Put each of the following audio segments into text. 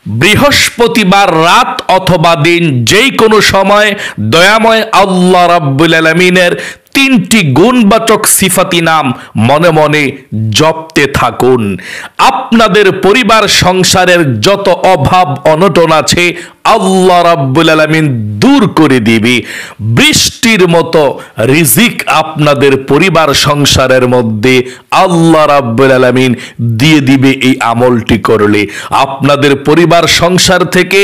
বৃহস্পতিবার রাত অথবা দিন যেই কোনো সময় দয়াময় আল্লাহ রাব্বুল আলামিনের তিনটি গুণবাচক সিফাতি নাম মনে মনে জপতে থাকুন। আপনাদের পরিবার সংসারের যত অভাব অনটন আছে আল্লাহ রাব্বুল আলামিন দূর করে দিবে। বৃষ্টির মতো রিজিক আপনাদের পরিবার সংসারের মধ্যে আল্লাহ রাব্বুল আলামিন দিয়ে দিবে এই আমলটি করলে। আপনাদের পরিবার সংসার থেকে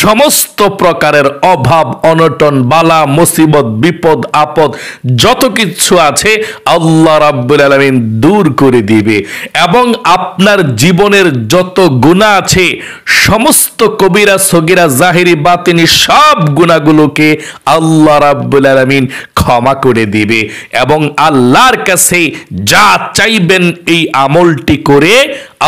সমস্ত প্রকারের অভাব অনটন বালা মুসিবত বিপদ আপদ যত কিছু আছে আল্লাহ রাব্বুল আলামিন দূর করে দিবে এবং আপনার জীবনের যত গুনাহ আছে সমস্ত কবিরা সগীরা জাহিরি বাতিনি সব গুনাহগুলোকে আল্লাহ রাব্বুল আলামিন ক্ষমা করে দিবে এবং আল্লাহর কাছে যা চাইবেন এই আমলটি করে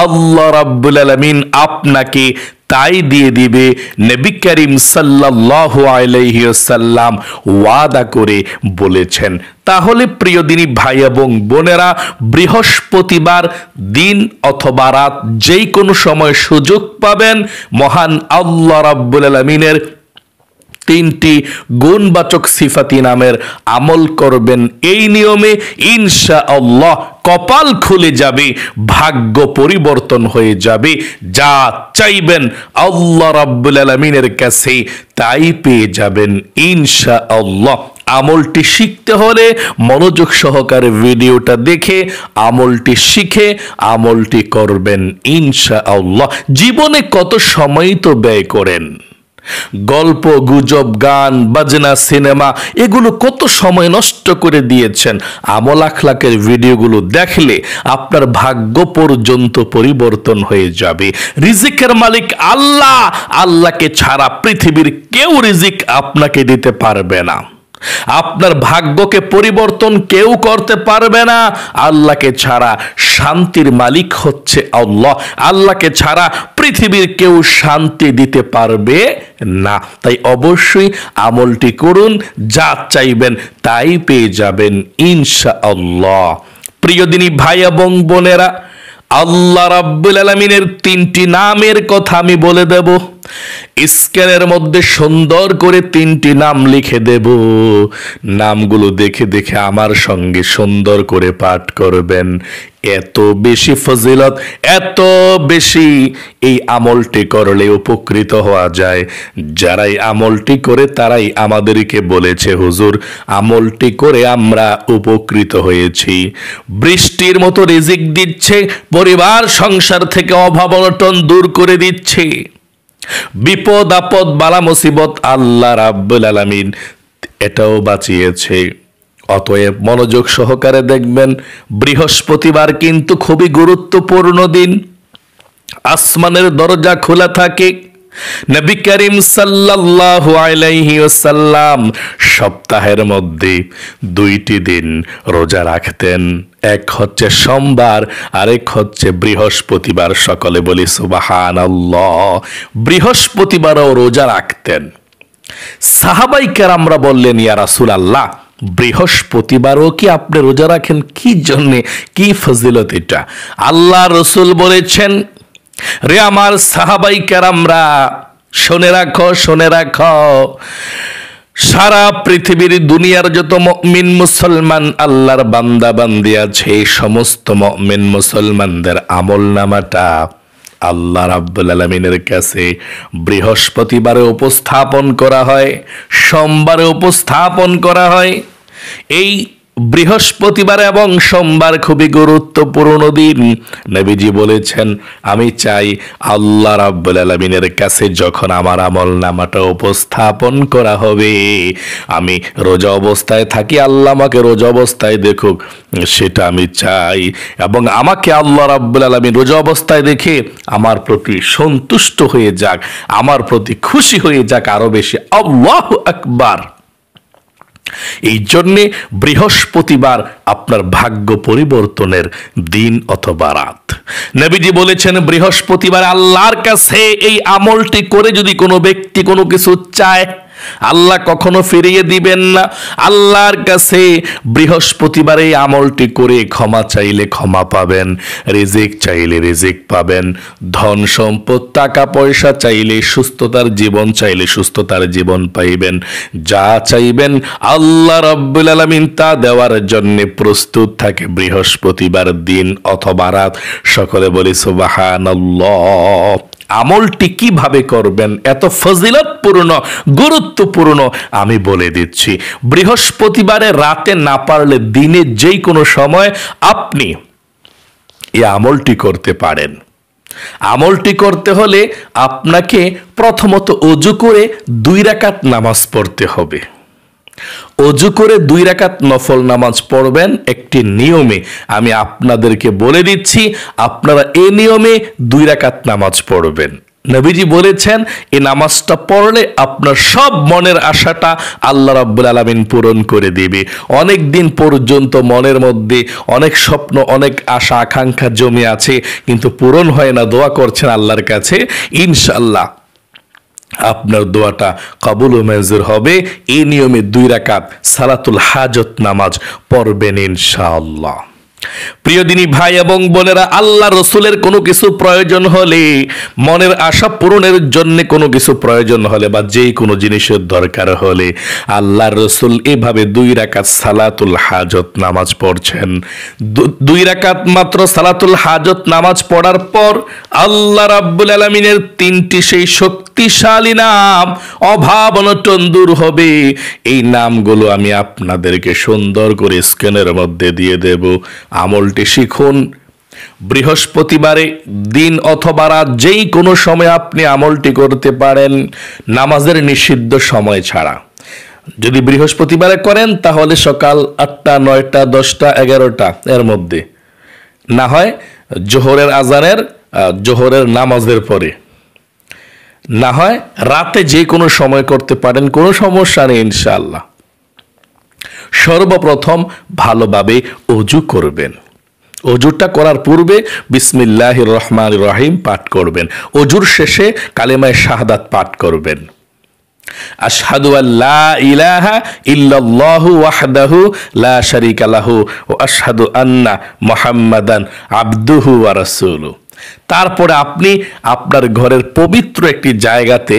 আল্লাহ রাব্বুল আলামিন আপনাকে তাই দিয়ে দিবে। নবী করিম সাল্লাল্লাহু আলাইহি ওয়াসাল্লাম ওয়াদা করে বলেছেন। তাহলে প্রিয় দিনী ভাই এবং বোনেরা, বৃহস্পতিবার দিন অথবা রাত যেই কোনো সময় সুযোগ পাবেন মহান আল্লাহ রাব্বুল আলামিনের তিনটি গুণবাচক সিফাতি নামের আমল করবেন। এই নিয়মে ইনশাআল্লাহ কপাল খুলে যাবে, ভাগ্য পরিবর্তন হয়ে যাবে। যা চাইবেন আল্লাহ রাব্বুল আলামিনের কাছে তাই পেয়ে যাবেন ইনশাআল্লাহ। আমলটি শিখতে হলে মনোযোগ সহকারে ভিডিওটা দেখে আমলটি শিখে আমলটি করবেন ইনশাআল্লাহ। জীবনে কত সময় তো ব্যয় করেন, গল্প গুজব গান বাজনা সিনেমা এগুলো কত সময় নষ্ট করে দিয়েছেন। আমল আখলাকের ভিডিওগুলো দেখলে আপনার ভাগ্য পর্যন্ত পরিবর্তন হয়ে যাবে। রিজিকের মালিক আল্লাহ, আল্লাহকে ছাড়া পৃথিবীর কেউ রিজিক আপনাকে দিতে পারবে না। আপনার ভাগ্যকে পরিবর্তন কেউ করতে পারবে না আল্লাহকে ছাড়া। শান্তির মালিক হচ্ছে আল্লাহ, আল্লাহকে ছাড়া পৃথিবীর কেউ শান্তি দিতে পারবে না। তাই অবশ্যই আমলটি করুন, যা চাইবেন তাই পেয়ে যাবেন ইনশাআল্লাহ। প্রিয় দিনী ভাই এবং বোনেরা, আল্লাহ রাব্বুল আলামিনের তিনটি নামের কথা আমি বলে দেব। স্ক্যানের মধ্যে সুন্দর করে তিনটি নাম লিখে দেব। নামগুলো দেখে দেখে আমার সঙ্গে সুন্দর করে পাঠ করবেন। এত বেশি ফজিলত, এত বেশি এই আমলটি করলে উপকৃত হওয়া যায়। যারাই আমলটি করে তারাই আমাদেরকে বলেছে, হুজুর আমলটি করে আমরা উপকৃত হয়েছি। বৃষ্টির মতো রিজিক দিচ্ছে, পরিবার সংসার থেকে অভাব অনটন দূর করে দিচ্ছে, বিপদ আপদ বালা মুসিবত আল্লাহ রাব্বুল আলামিন এটাও বাঁচিয়েছে। অতএব মনোযোগ সহকারে দেখবেন। বৃহস্পতিবার কিন্তু খুবই গুরুত্বপূর্ণ দিন। আসমানের দরজা খোলা থাকে। নবী করিম সাল্লাল্লাহু আলাইহি ওয়াসাল্লাম সপ্তাহের মধ্যে দুইটি দিন রোজা রাখতেন। এক হচ্ছে সোমবার, আরেক হচ্ছে বৃহস্পতিবার। সকলে বলি সুবহানাল্লাহ। বৃহস্পতিবারও রোজা রাখতেন। সাহাবায়ে কেরামরা বললেন, ইয়া রাসূলুল্লাহ, বৃহস্পতিবারও কি আপনি রোজা রাখেন? কি জন্যে, কি ফজিলত এটা? আল্লাহ রসুল বলেছেন, রে আমার সাহাবায়ে কেরামরা, শুনে রাখো, শুনে রাখো। সারা পৃথিবীর দুনিয়ার যত মুমিন মুসলমান আল্লাহর বান্দা বান্দি আছে, সমস্ত মুমিন মুসলমানদের আমলনামাটা আল্লাহ রাব্বুল আলামিনের কাছে বৃহস্পতিবারে উপস্থাপন করা হয়, সোমবারে উপস্থাপন করা হয়। এই বৃহস্পতিবার এবং সোমবার খুবই গুরুত্বপূর্ণ দিন। নবীজি বলেছেন, আমি চাই আল্লাহ রাব্বুল আলামিনের কাছে যখন আমার আমলনামাটা উপস্থাপন করা হবে, আমি রোজা অবস্থায় থাকি, আল্লাহ আমাকে রোজা অবস্থায় দেখুক, সেটা আমি চাই। এবং আমাকে আল্লাহ রাব্বুল আলামিন রোজা অবস্থায় দেখে আমার প্রতি সন্তুষ্ট হয়ে যাক, আমার প্রতি খুশি হয়ে যাক আরো বেশি। আল্লাহু আকবার। এই জন্যে বৃহস্পতিবার আপনার ভাগ্য পরিবর্তনের দিন অথবা রাত। নবীজি বলেছেন, বৃহস্পতিবার আল্লাহর কাছে এই আমলটি করে যদি কোনো ব্যক্তি কোনো কিছু চায়, আল্লাহ কখনো ফিরিয়ে দিবেন না। আল্লাহর কাছে বৃহস্পতিবার এই আমলটি করে ক্ষমা চাইলে ক্ষমা পাবেন, রিজিক চাইলে রিজিক পাবেন, ধন সম্পদ টাকা পয়সা চাইলে, সুস্থতার জীবন চাইলে সুস্থতার জীবন পাইবেন। যা চাইবেন আল্লাহ রাব্বুল আলামিন তা দেওয়ার জন্য প্রস্তুত থাকে বৃহস্পতিবার দিন অথবা রাত। সকলে বলি সুবহানাল্লাহ। আমলটি কিভাবে করবেন, এত ফজিলতপূর্ণ গুরুত্বপূর্ণ, আমি বলে দিচ্ছি। বৃহস্পতিবারে রাতে না পারলে দিনে যেই কোনো সময় আপনি এই আমলটি করতে পারেন। আমলটি করতে হলে আপনাকে প্রথমত ওযু করে 2 রাকাত নামাজ পড়তে হবে। ওযু করে 2 রাকাত নফল নামাজ পড়বেন একটি নিয়মে। আমি আপনাদেরকে বলে দিচ্ছি, আপনারা এই নিয়মে 2 রাকাত নামাজ পড়বেন। নবীজি বলেছেন এই নামাজটা পড়লে আপনার সব মনের আশাটা আল্লাহ রাব্বুল আলামিন পূরণ করে দিবে। অনেক দিন পর্যন্ত মনের মধ্যে অনেক স্বপ্ন, অনেক আশা আকাঙ্ক্ষা জমে আছে, কিন্তু পূরণ হয় না, দোয়া করছেন আল্লাহর কাছে, ইনশাআল্লাহ আপনার দোয়াটা কবুল ও মঞ্জুর হবে। এই নিয়মে 2 রাকাত সালাতুল হাজত নামাজ পড়বেন ইনশাআল্লাহ। প্রিয় দিনী ভাই এবং বোনেরা, আল্লাহ রসুলের কোনো কিছু প্রয়োজন হলে, মনের আশা পূরণের জন্য কোনো কিছু প্রয়োজন হলে বা যেই কোনো জিনিসের দরকার হলে আল্লাহ রসুল এভাবে 2 রাকাত সালাতুল হাজত নামাজ পড়ছেন। 2 রাকাত মাত্র সালাতুল হাজত নামাজ পড়ার পর আল্লাহ রাব্বুল আলামিনের 3টি সেই শক্তিশালী নাম অভাব অনটন দূর হবে। এই নামগুলো আমি আপনাদেরকে সুন্দর করে স্ক্রিনের মধ্যে দিয়ে দেব। আমলটি শিখুন। বৃহস্পতিবারে দিন অথবা রাত যেই কোনো সময় আপনি আমলটি করতে পারেন, নামাজের নিষিদ্ধ সময় ছাড়া। যদি বৃহস্পতিবারে করেন তাহলে সকাল 8টা, 9টা, 10টা, 11টা এর মধ্যে, না হয় জোহরের নামাজের পরে, না হয় রাতে যে কোনো সময় করতে পারেন, কোনো সমস্যা নেই ইনশাআল্লাহ। সর্বপ্রথম ভালোভাবে ওযু করবেন। ওযুটা করার পূর্বে বিসমিল্লাহির রহমানির রহিম পাঠ করবেন। ওযুর শেষে কালেমায়ে শাহাদাত পাঠ করবেন। আশহাদু আল্লা ইলাহা ইল্লাল্লাহু ওয়াহদাহু লা শারীকা লাহু ওয়া আশহাদু আন্না মুহাম্মাদান আবদুহু ওয়া রাসূলুহু। তারপরে আপনি আপনার ঘরের পবিত্র একটি জায়গাতে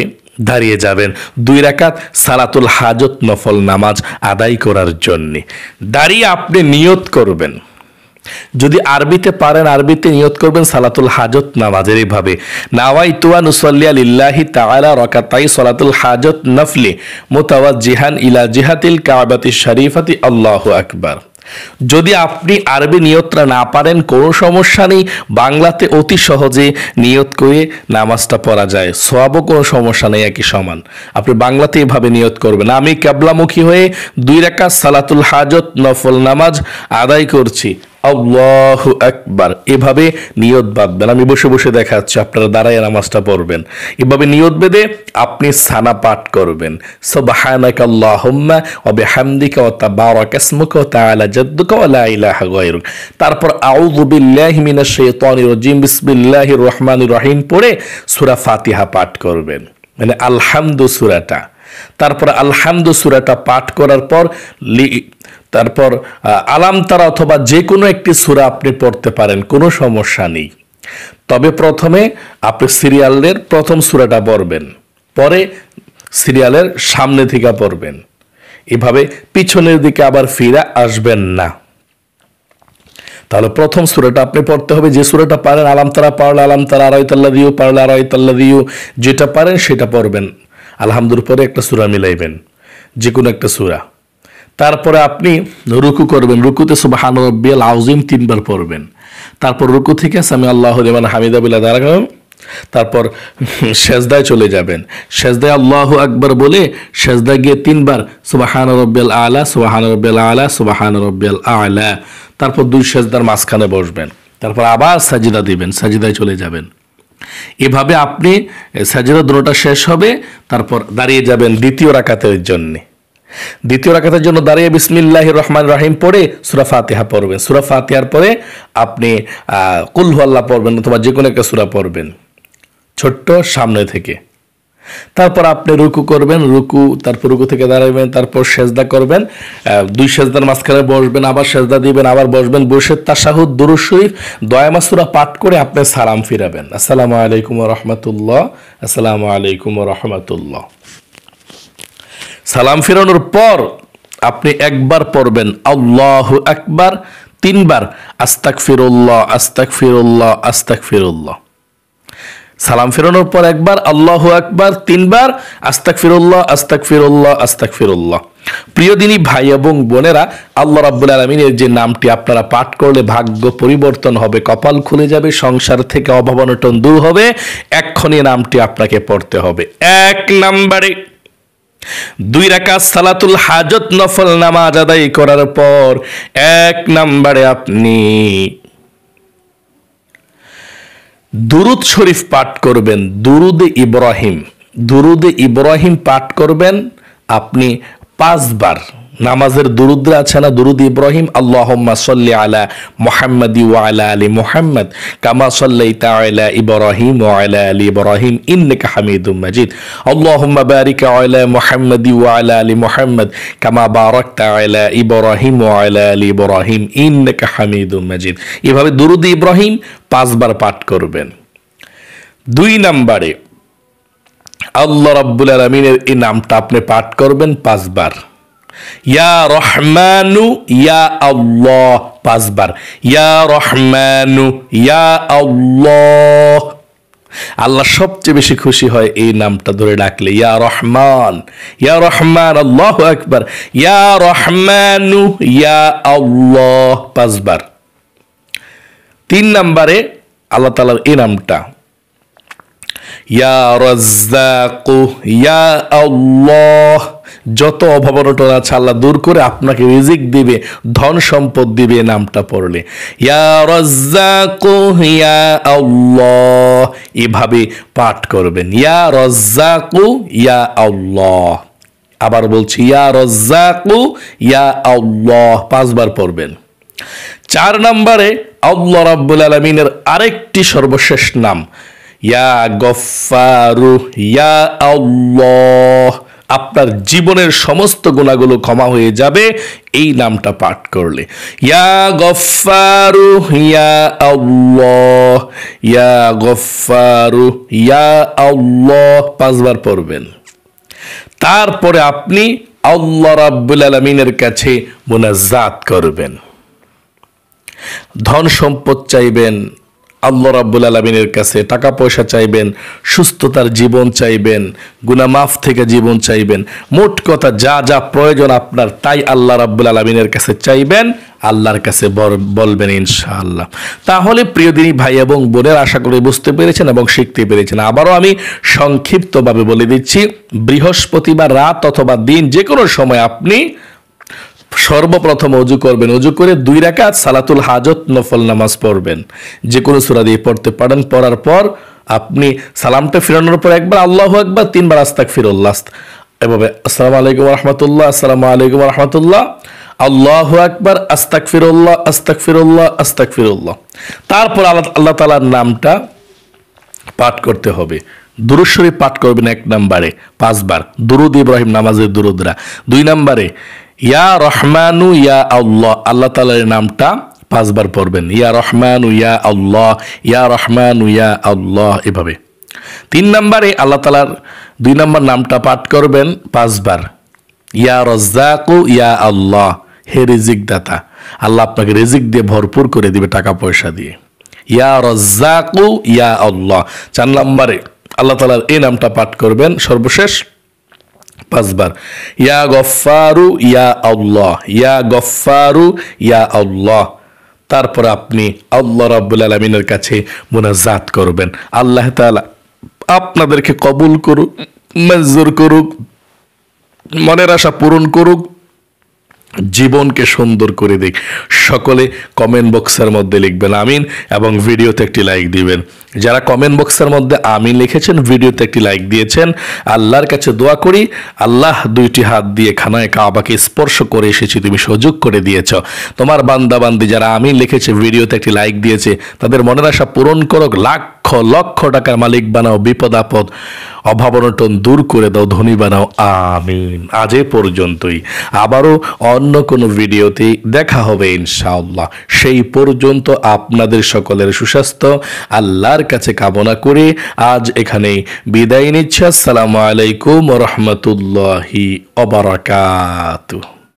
দাঁড়িয়ে যাবেন 2 রাকাত সালাতুল হাজত নফল নামাজ আদায় করার জন্য। দাঁড়িয়ে আপনি নিয়ত করবেন। যদি আরবিতে পারেন আরবিতে নিয়ত করবেন সালাতুল হাজত নামাজের এইভাবে, নাওয়াইতু আন উসাল্লিয়া লিল্লাহি তাআলা রাকাতাই সালাতুল হাজত নফলি মুতাওয়াজ্জিহান ইলা জিহাতিল কাবাতিশ শরীফাতি আল্লাহু আকবার। যদি আপনি আরবি নিয়তটা না পারেন কোনো সমস্যা নেই, বাংলাতে অতি সহজে নিয়ত করে নামাজটা পড়া যায়, সওয়াবও কোনো সমস্যা নেই, একই সমান। আপনি বাংলাতে এভাবে নিয়ত করবেন, আমি কিবলামুখী হয়ে 2 রাকাত সালাতুল হাজত নফল নামাজ আদায় করছি, আল্লাহু আকবার, এভাবে নিয়ত বাঁধবেন। আমি বসে বসে দেখাচ্ছি, আপনারা দাঁড়ায় নামাজটা পড়বেন। এভাবে নিয়ত বেঁধে আপনি সানা পাঠ করবেন, সুবহানাকা আল্লাহুম্মা ওয়া বিহামদিকা ওয়া তাবারাকা ইসমুকা ওয়া তাআলা জাদ্দুকা ওয়া লা ইলাহা গায়রুক। তারপর আউযু বিল্লাহি মিনাশ শাইতানির রাজিম বিসমিল্লাহির রহমানির রহিম পড়ে সূরা ফাতিহা পাঠ করবেন, মানে আলহামদু সূরাটা। তারপর আলহামদু সূরাটা পাঠ করার পর তারপর আলাম তারা অথবা যে কোনো একটি সূরা আপনি পড়তে পারেন, কোনো সমস্যা নেই। তবে প্রথমে আপনি সিরিয়ালের প্রথম সূরাটা পড়বেন, পরে সিরিয়ালের সামনে থেকে পড়বেন। এভাবে পিছনের দিকে আবার ফিরে আসবেন না। তাহলে প্রথম সূরাটা আপনি পড়তে হবে, যে সূরাটা পারেন, আলাম তারা পারলে আলাম তারা, আরাইতাল্লাযিউ পারলে আরাইতাল্লাযিউ, যেটা পারেন সেটা পড়বেন। আলহামদুর পরে একটা সূরা মিলাইবেন, যে কোনো একটা সূরা। তারপরে আপনি রুকু করবেন, রুকুতে সুবহান রাব্বিয়াল আযীম 3 বার পড়বেন। তারপর রুকু থেকে সামি আল্লাহু লিমান হামিদা বিলা দাঁড়াবেন। তারপর সেজদায় চলে যাবেন, সেজদায় আল্লাহু আকবার বলে সেজদায় গিয়ে 3 বার সুবহান রাব্বিয়াল আলা, সুবহান রাব্বিয়াল আলা, সুবহান রাব্বিয়াল আলা। তারপর 2 সেজদার মাঝখানে বসবেন, তারপর আবার সাজদা দিবেন, সাজদায় চলে যাবেন। এভাবে আপনি সাজদা দুটোটা শেষ হবে, তারপর দাঁড়িয়ে যাবেন দ্বিতীয় রাকাতের জন্য। দ্বিতীয় রাকাতের জন্য দাঁড়িয়ে বিসমিল্লাহির রহমানির রহিম পড়ে সূরা ফাতিহা পড়বেন। সূরা ফাতিহার পরে আপনি কুল হু আল্লাহ পড়বেন অথবা যে কোনো একটা সূরা পড়বেন ছোট্ট সামনে থেকে। তারপর আপনি রুকু করবেন, তারপর রুকু থেকে দাঁড়াবেন, তারপর সেজদা করবেন, 2 সেজদার মাঝখানে বসবেন, আবার সেজদা দিবেন, আবার বসবেন, বসে তাশাহুদ দুরূদ শরীফ দোয়া সূরা পাঠ করে আপনি সালাম ফিরাবেন, আসসালামু আলাইকুম ওয়া রাহমাতুল্লাহ, আসসালামু আলাইকুম ওয়া রাহমাতুল্লাহ। সালাম ফিরানোর পর আপনি একবার পড়বেন আল্লাহু আকবার, 3 বার আস্তাগফিরুল্লাহ আস্তাগফিরুল্লাহ আস্তাগফিরুল্লাহ। সালাম ফেরানোর পর একবার আল্লাহু আকবার, 3 বার আস্তাগফিরুল্লাহ আস্তাগফিরুল্লাহ আস্তাগফিরুল্লাহ। প্রিয় দিনী ভাই এবং বোনেরা, আল্লাহ রাব্বুল আলামিনের যে নামটি আপনারা পাঠ করলে ভাগ্য পরিবর্তন হবে, কপাল খুলে যাবে, সংসার থেকে অভাব অনটন দূর হবে, এক্ষুনি নামটি আপনাকে পড়তে হবে। 1 নম্বরে 2 রাকাত সালাতুল হাজত নফল নামাজ আদায় করার পর 1 নম্বরে আপনি দুরুদ শরীফ পাঠ করবেন, দুরুদে ইব্রাহিম পাঠ করবেন আপনি 5 বার। নামাজের দুরুদ আছে না, দুরুদ ইব্রাহিম, আল্লাহুম্মা সাল্লি আলা মুহাম্মাদি ওয়া আলা আলি মুহাম্মাদ কামা সাল্লাইতা আলা ইব্রাহিম ওয়া আলা আলি ইব্রাহিম ইন্নাকা হামিদুম মাজিদ, আল্লাহুম্মা বারিক আলা মুহাম্মাদি ওয়া আলা আলি মুহাম্মাদ কামা বারাকতা আলা ইব্রাহিম ওয়া আলা আলি ইব্রাহিম ইন্নাকা হামিদুম মাজিদ। এভাবে দুরুদ ইব্রাহিম 5 বার পাঠ করবেন। 2 নম্বরে আল্লাহ রাব্বুল আলামিনের এই নামটা আপনি পাঠ করবেন 5 বার। ইয়া রহমানু ইয়া আল্লাহ 5 বার, ইয়া রহমানু ইয়া আল্লাহ। আল্লাহ সবচেয়ে বেশি খুশি হয় এই নামটা ধরে ডাকলে, ইয়া রহমান আল্লাহু আকবার, ইয়া রহমানু ইয়া আল্লাহ 5 বার। 3 নম্বরে আল্লাহ তাআলার এই নামটা ইয়া রাজ্জাকু ইয়া আল্লাহ, যত অভাব অনটন আছে আল্লাহ দূর করে আপনাকে রিজিক দিবে, ধন সম্পদ দিবে নামটা পড়লে, ইয়া রাজ্জাকু ইয়া আল্লাহ। এভাবে পাঠ করবেন, ইয়া রাজ্জাকু ইয়া আল্লাহ। আবার বলছি, ইয়া রাজ্জাকু ইয়া আল্লাহ 5 বার পড়বেন। 4 নম্বরে আল্লাহ রাব্বুল আলামিনের আরেকটি সর্বশেষ নাম ইয়া গফফারু ইয়া আল্লাহ। আপনার জীবনের সমস্ত গুনাহগুলো ক্ষমা হয়ে যাবে এই নামটা পাঠ করলে, ইয়া গফফারু ইয়া আল্লাহ, ইয়া গফফারু ইয়া আল্লাহ 5 বার পড়বেন। তারপরে আপনি আল্লাহ রাব্বুল আলামিনের কাছে মুনাজাত করবেন, ধন সম্পদ চাইবেন আল্লাহ রাব্বুল আলামিনের কাছে, টাকা পয়সা চাইবেন, সুস্থতার জীবন চাইবেন, গুনাহ মাফ থেকে জীবন চাইবেন, মোট কথা যা যা প্রয়োজন আপনার তাই আল্লাহ রাব্বুল আলামিনের কাছে চাইবেন, আল্লাহর কাছে বলবেন ইনশাআল্লাহ। তাহলে প্রিয় দিনী ভাই এবং বোনের, আশা করি বুঝতে পেরেছেন এবং শিখতে পেরেছেন। আবারও আমি সংক্ষিপ্তভাবে বলে দিচ্ছি, বৃহস্পতিবার রাত অথবা দিন যে কোনো সময় আপনি সর্বপ্রথম ওযু করবেন, ওযু করে 2 রাকাত সালাতুল হাজত নফল নামাজ পড়বেন, যে কোনো সূরা দিয়ে পড়তে পারেন। পড়ার পর আপনি সালামটা ফিরানোর পর একবার আল্লাহু আকবার, 3 বার আস্তাগফিরুল্লাহ, এভাবে আসসালামু আলাইকুম ওয়া রাহমাতুল্লাহ, আসসালামু আলাইকুম ওয়া রাহমাতুল্লাহ, আল্লাহু আকবার, আস্তাগফিরুল্লাহ আস্তাগফিরুল্লাহ আস্তাগফিরুল্লাহ। তারপর আল্লাহ তাআলার নামটা পাঠ করতে হবে। দুরূদ শরীফ পাঠ করবেন 1 নম্বরে 5 বার, দুরুদ ইব্রাহিম নামাজের দুরুদরা। 2 নম্বরে ইয়া রহমানু ইয়া আল্লাহ, আল্লাহ তাআলার নামটা 5 বার পড়বেন, ইয়া রহমানু ইয়া আল্লাহ, ইয়া রহমানু ইয়া আল্লাহ এভাবে। 3 নম্বরে আল্লাহ তাআলার 2 নম্বর নামটা পাঠ করবেন 5 বার, ইয়া রাজ্জাকু ইয়া আল্লাহ, হে রিজিক দাতা, আল্লাহ আপনাকে রিজিক দিয়ে ভরপুর করে দিবে টাকা পয়সা দিয়ে, ইয়া রাজ্জাকু ইয়া আল্লাহ। 4 নম্বরে আল্লাহ তাআলার এই নামটা পাঠ করবেন সর্বশেষ 5 বার, ইয়া গফফারু ইয়া আল্লাহ, ইয়া গফফারু ইয়া আল্লাহ। তারপর আপনি আল্লাহ রাব্বুল আলামিনের কাছে মুনাজাত করবেন, আল্লাহ তাআলা আপনাদেরকে কবুল করুক, মঞ্জুর করুক, মনের আশা পূরণ করুক, জীবনকে সুন্দর করে দিক। সকলে কমেন্ট বক্সের মধ্যে লিখবেন আমিন এবং ভিডিওতে একটি লাইক দিবেন। যারা কমেন্ট বক্সের মধ্যে আমিন লিখেছেন, ভিডিওতে একটি লাইক দিয়েছেন, আল্লাহর কাছে দোয়া করি, আল্লাহ 2টি হাত দিয়ে খানায় কাবাকে স্পর্শ করে এসেছি, তুমি সুযোগ করে দিয়েছ। তোমার বান্দা বান্দি যারা আমিন লিখেছে, ভিডিওতে একটি লাইক দিয়েছে, তাদের মনের আশা পূরণ করুক, লাখ লক্ষ লক্ষ টাকার মালিক বানাও, বিপদ আপদ অভাব অনটন দূর করে দাও, ধনী বানাও, আমিন। আজ এ পর্যন্তই, আবারও অন্য কোনো ভিডিওতে দেখা হবে ইনশাআল্লাহ। সেই পর্যন্ত আপনাদের সকলের সুস্বাস্থ্য আল্লাহর কাছে কামনা করে আজ এখানেই বিদায় নিচ্ছি। আসসালামু আলাইকুম ওয়া রাহমাতুল্লাহি ওয়া বারাকাতুহু।